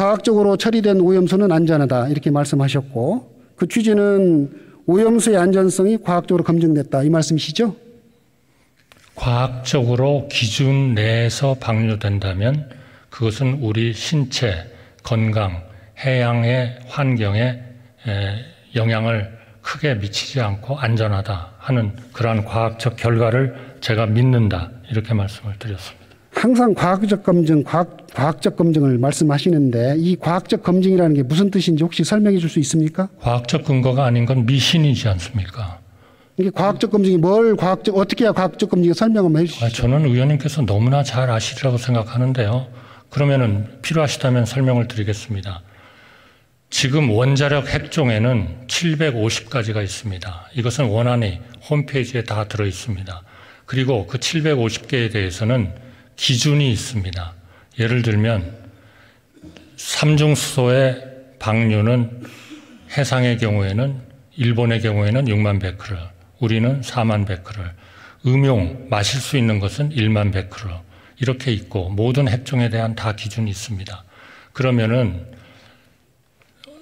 과학적으로 처리된 오염수는 안전하다 이렇게 말씀하셨고 그 취지는 오염수의 안전성이 과학적으로 검증됐다 이 말씀이시죠? 과학적으로 기준 내에서 방류된다면 그것은 우리 신체, 건강, 해양의 환경에 영향을 크게 미치지 않고 안전하다 하는 그러한 과학적 결과를 제가 믿는다 이렇게 말씀을 드렸습니다. 항상 과학적 검증을 말씀하시는데 이 과학적 검증이라는 게 무슨 뜻인지 혹시 설명해 줄 수 있습니까? 과학적 근거가 아닌 건 미신이지 않습니까? 이게 과학적 검증이 어떻게 해야 과학적 검증이 설명 한번 해주시죠. 저는 의원님께서 너무나 잘 아시리라고 생각하는데요. 그러면은 필요하시다면 설명을 드리겠습니다. 지금 원자력 핵종에는 750가지가 있습니다. 이것은 원안이 홈페이지에 다 들어 있습니다. 그리고 그 750개에 대해서는 기준이 있습니다. 예를 들면 삼중수소의 방류는 해상의 경우에는 일본의 경우에는 6만 베크럴, 우리는 4만 베크럴, 음용 마실 수 있는 것은 1만 베크럴 이렇게 있고 모든 핵종에 대한 다 기준이 있습니다. 그러면은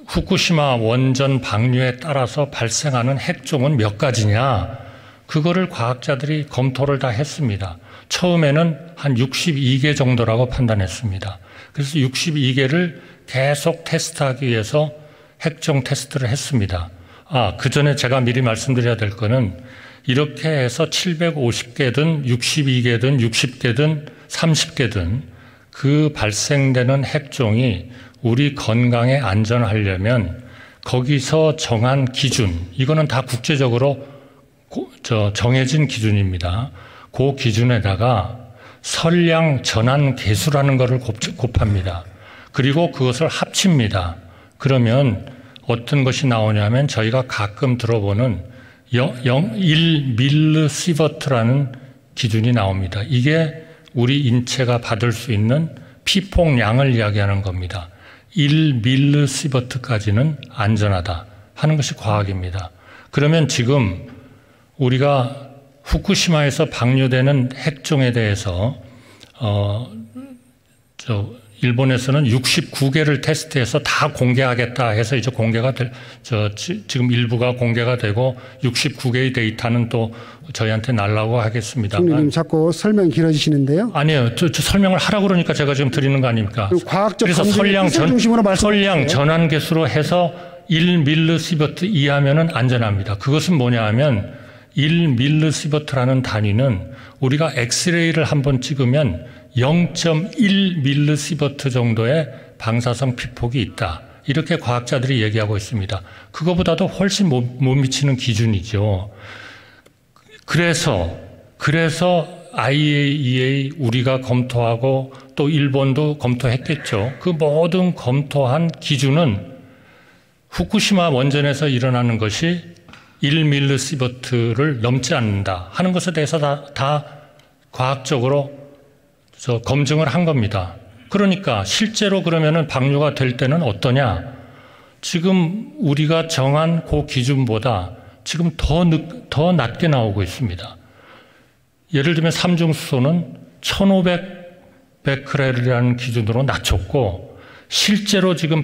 후쿠시마 원전 방류에 따라서 발생하는 핵종은 몇 가지냐? 그거를 과학자들이 검토를 다 했습니다. 처음에는 한 62개 정도라고 판단했습니다. 그래서 62개를 계속 테스트하기 위해서 핵종 테스트를 했습니다. 그 전에 제가 미리 말씀드려야 될 거는 이렇게 해서 750개든 62개든 60개든 30개든 그 발생되는 핵종이 우리 건강에 안전하려면 거기서 정한 기준, 이거는 다 국제적으로 정해진 기준입니다. 그 기준에다가 선량 전환 계수라는 것을 곱합니다. 그리고 그것을 합칩니다. 그러면 어떤 것이 나오냐면 저희가 가끔 들어보는 1밀리시버트라는 기준이 나옵니다. 이게 우리 인체가 받을 수 있는 피폭량을 이야기하는 겁니다. 1밀리시버트까지는 안전하다 하는 것이 과학입니다. 그러면 지금 우리가 후쿠시마에서 방류되는 핵종에 대해서 일본에서는 69개를 테스트해서 다 공개하겠다 해서 이제 공개가 지금 일부가 공개가 되고 69개의 데이터는 또 저희한테 날라고 하겠습니다만. 총리님 자꾸 설명 길어지시는데요. 아니에요. 저 설명을 하라고 그러니까 제가 지금 드리는 거 아닙니까? 과학적 그래서 선량 전환 개수로 해서 1밀리시버트 이하면은 안전합니다. 그것은 뭐냐 하면 1밀리시버트라는 단위는 우리가 엑스레이를 한번 찍으면 0.1밀리시버트 정도의 방사성 피폭이 있다. 이렇게 과학자들이 얘기하고 있습니다. 그거보다도 훨씬 못 미치는 기준이죠. 그래서 IAEA 우리가 검토하고 또 일본도 검토했겠죠. 그 모든 검토한 기준은 후쿠시마 원전에서 일어나는 것이 1밀리시버트를 넘지 않는다 하는 것에 대해서 다 과학적으로 검증을 한 겁니다. 그러니까 실제로 그러면은 방류가 될 때는 어떠냐? 지금 우리가 정한 그 기준보다 지금 더 낮게 나오고 있습니다. 예를 들면 삼중수소는 1500베크렐이라는 기준으로 낮췄고 실제로 지금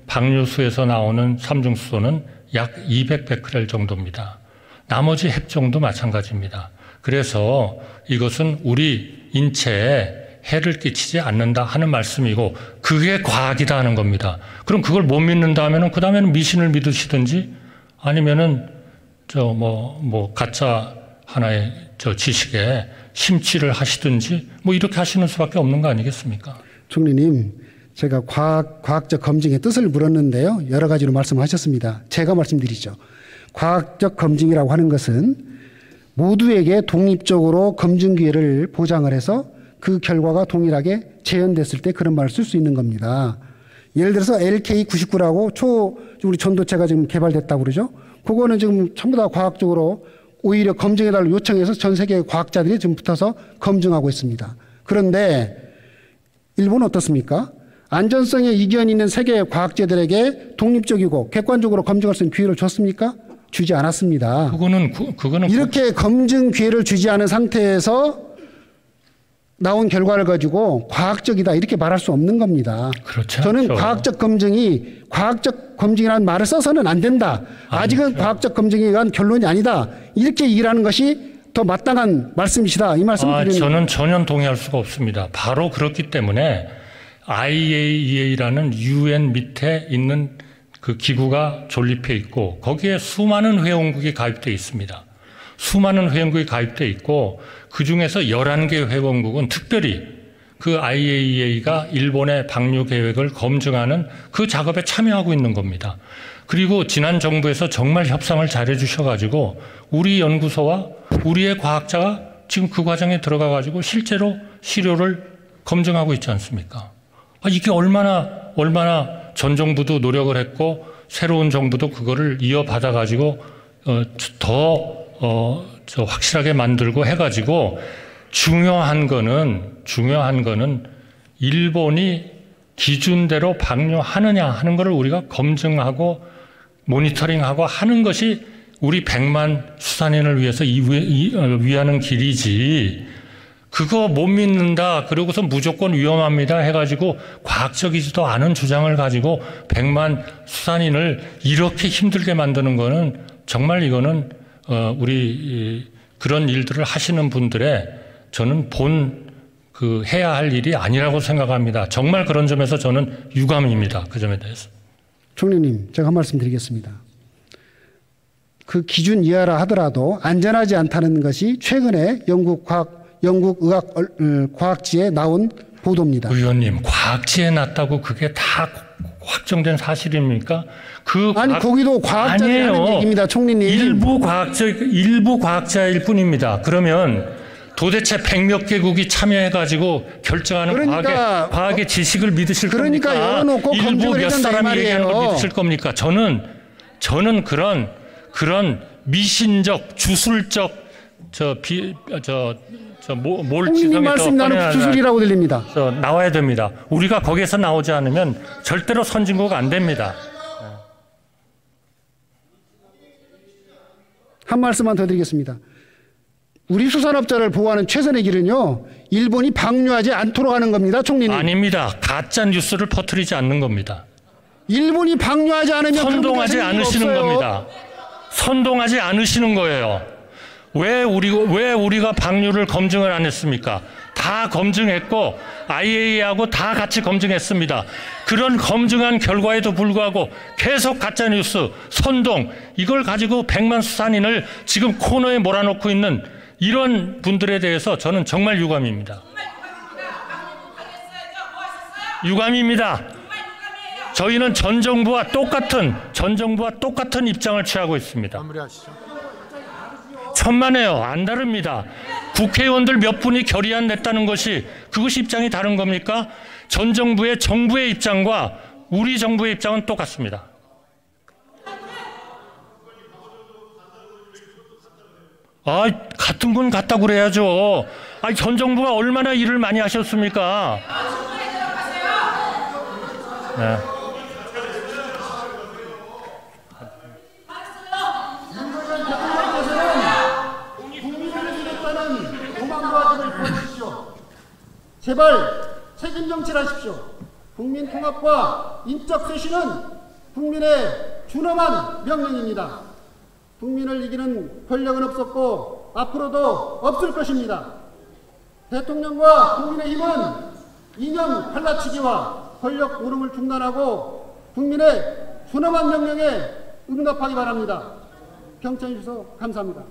방류수에서 나오는 삼중수소는 약 200베크렐 정도입니다. 나머지 핵종도 마찬가지입니다. 그래서 이것은 우리 인체에 해를 끼치지 않는다 하는 말씀이고 그게 과학이다 하는 겁니다. 그럼 그걸 못 믿는다 하면은 그 다음에는 미신을 믿으시든지 아니면은 가짜 하나의 지식에 심취를 하시든지 이렇게 하시는 수밖에 없는 거 아니겠습니까? 총리님, 제가 과학적 검증의 뜻을 물었는데요. 여러 가지로 말씀하셨습니다. 제가 말씀드리죠. 과학적 검증이라고 하는 것은 모두에게 독립적으로 검증 기회를 보장을 해서 그 결과가 동일하게 재현됐을 때 그런 말을 쓸 수 있는 겁니다. 예를 들어서 LK99라고 우리 전도체가 지금 개발됐다고 그러죠. 그거는 지금 전부 다 과학적으로 오히려 검증해달라고 요청해서 전 세계 과학자들이 지금 붙어서 검증하고 있습니다. 그런데 일본은 어떻습니까? 안전성에 이견이 있는 세계 과학자들에게 독립적이고 객관적으로 검증할 수 있는 기회를 줬습니까? 주지 않았습니다. 그거는 이렇게 검증 기회를 주지 않은 상태에서 나온 결과를 가지고 과학적이다 이렇게 말할 수 없는 겁니다. 그렇죠. 저는 과학적 검증이라는 말을 써서는 안 된다. 아직은 과학적 검증에 의한 결론이 아니다. 이렇게 얘기를 하는 것이 더 마땅한 말씀이시다. 이 말씀을 드리는 저는 전혀 동의할 수가 없습니다. 바로 그렇기 때문에 IAEA라는 UN 밑에 있는 그 기구가 존립해 있고 거기에 수많은 회원국이 가입되어 있습니다. 수많은 회원국이 가입되어 있고 그중에서 11개 회원국은 특별히 그 IAEA가 일본의 방류 계획을 검증하는 그 작업에 참여하고 있는 겁니다. 그리고 지난 정부에서 정말 협상을 잘해 주셔가지고 우리 연구소와 우리의 과학자가 지금 그 과정에 들어가가지고 실제로 시료를 검증하고 있지 않습니까? 이게 얼마나 전 정부도 노력을 했고 새로운 정부도 그거를 이어받아가지고 더 확실하게 만들고 해가지고 중요한 거는 일본이 기준대로 방류하느냐 하는 것을 우리가 검증하고 모니터링하고 하는 것이 우리 100만 수산인을 위해서 위하는 길이지. 그거 못 믿는다 그러고서 무조건 위험합니다 해가지고 과학적이지도 않은 주장을 가지고 100만 수산인을 이렇게 힘들게 만드는 거는 정말 이거는 우리 그런 일들을 하시는 분들의 저는 해야 할 일이 아니라고 생각합니다. 정말 그런 점에서 저는 유감입니다. 그 점에 대해서. 총리님, 제가 한 말씀 드리겠습니다. 그 기준 이하라 하더라도 안전하지 않다는 것이 최근에 영국 과학지에 나온 보도입니다. 의원님, 과학지에 났다고 그게 다 확정된 사실입니까? 거기도 과학자들이 하는 얘기입니다, 총리님. 일부 과학자일 뿐입니다. 그러면 도대체 100몇 개국이 참여해가지고 결정하는 과학의 지식을 믿으실 겁니까? 열어놓고 일부 몇 사람이 말이에요. 얘기하는 걸 믿으실 겁니까? 저는 그런 미신적, 주술적 총리님 말씀 나는 주술이라고 들립니다. 나와야 됩니다. 우리가 거기에서 나오지 않으면 절대로 선진국 안 됩니다. 한 말씀만 더 드리겠습니다. 우리 수산업자를 보호하는 최선의 길은요, 일본이 방류하지 않도록 하는 겁니다, 총리님. 아닙니다. 가짜 뉴스를 퍼뜨리지 않는 겁니다. 일본이 방류하지 않으면 선동하지 않으시는 겁니다. 선동하지 않으시는 거예요. 왜 우리가 방류를 검증을 안 했습니까? 다 검증했고 IAEA하고 다 같이 검증했습니다. 그런 검증한 결과에도 불구하고 계속 가짜뉴스, 선동 이걸 가지고 100만 수산인을 지금 코너에 몰아넣고 있는 이런 분들에 대해서 저는 정말 유감입니다. 유감입니다. 저희는 전 정부와 똑같은 입장을 취하고 있습니다. 마무리하시죠. 천만에요. 안 다릅니다. 국회의원들 몇 분이 결의안 냈다는 것이 그것이 입장이 다른 겁니까? 전 정부의 입장과 우리 정부의 입장은 똑같습니다. 같은 건 같다고 그래야죠. 전 정부가 얼마나 일을 많이 하셨습니까? 네. 제발 책임 정치하십시오. 국민 통합과 인적 쇄신은 국민의 준엄한 명령입니다. 국민을 이기는 권력은 없었고 앞으로도 없을 것입니다. 대통령과 국민의힘은 이념 갈라치기와 권력 오름을 중단하고 국민의 준엄한 명령에 응답하기 바랍니다. 경청해 주셔서 감사합니다.